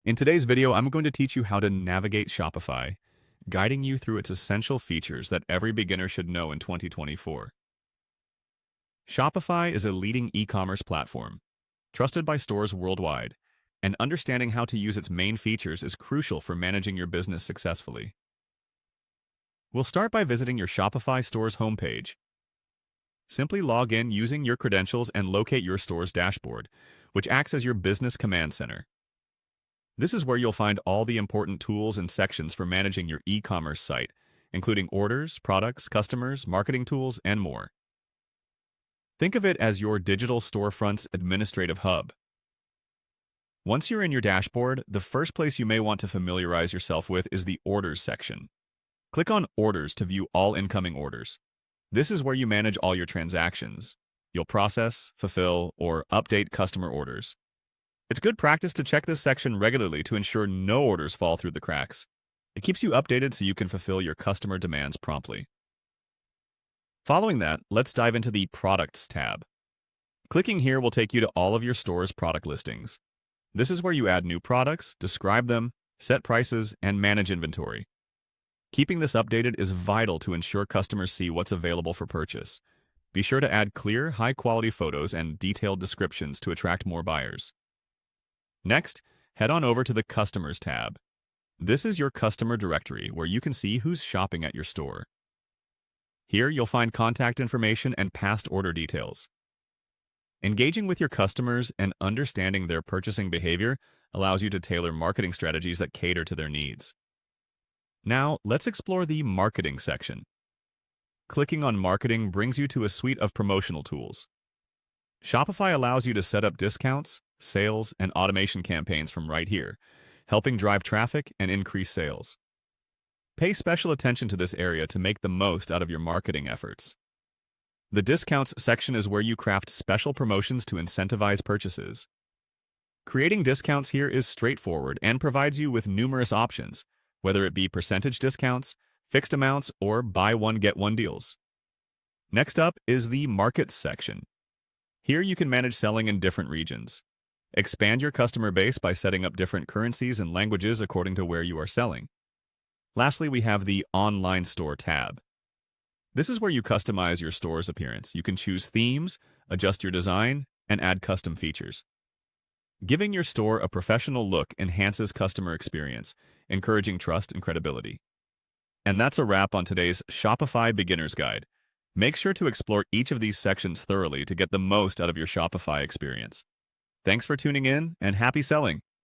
In today's video, I'm going to teach you how to navigate Shopify, guiding you through its essential features that every beginner should know in 2024. Shopify is a leading e-commerce platform, trusted by stores worldwide, and understanding how to use its main features is crucial for managing your business successfully. We'll start by visiting your Shopify store's homepage. Simply log in using your credentials and locate your store's dashboard, which acts as your business command center. This is where you'll find all the important tools and sections for managing your e-commerce site, including orders, products, customers, marketing tools, and more. Think of it as your digital storefront's administrative hub. Once you're in your dashboard, the first place you may want to familiarize yourself with is the Orders section. Click on Orders to view all incoming orders. This is where you manage all your transactions. You'll process, fulfill, or update customer orders. It's good practice to check this section regularly to ensure no orders fall through the cracks. It keeps you updated so you can fulfill your customer demands promptly. Following that, let's dive into the Products tab. Clicking here will take you to all of your store's product listings. This is where you add new products, describe them, set prices, and manage inventory. Keeping this updated is vital to ensure customers see what's available for purchase. Be sure to add clear, high-quality photos and detailed descriptions to attract more buyers. Next, head on over to the Customers tab. This is your customer directory where you can see who's shopping at your store. Here you'll find contact information and past order details. Engaging with your customers and understanding their purchasing behavior allows you to tailor marketing strategies that cater to their needs. Now, let's explore the Marketing section. Clicking on Marketing brings you to a suite of promotional tools. Shopify allows you to set up discounts, sales, and automation campaigns from right here, helping drive traffic and increase sales. Pay special attention to this area to make the most out of your marketing efforts. The Discounts section is where you craft special promotions to incentivize purchases. Creating discounts here is straightforward and provides you with numerous options, whether it be percentage discounts, fixed amounts, or buy one get one deals. Next up is the Markets section. Here you can manage selling in different regions. Expand your customer base by setting up different currencies and languages according to where you are selling. Lastly, we have the Online Store tab. This is where you customize your store's appearance. You can choose themes, adjust your design, and add custom features. Giving your store a professional look enhances customer experience, encouraging trust and credibility. And that's a wrap on today's Shopify Beginner's Guide. Make sure to explore each of these sections thoroughly to get the most out of your Shopify experience. Thanks for tuning in, and happy selling!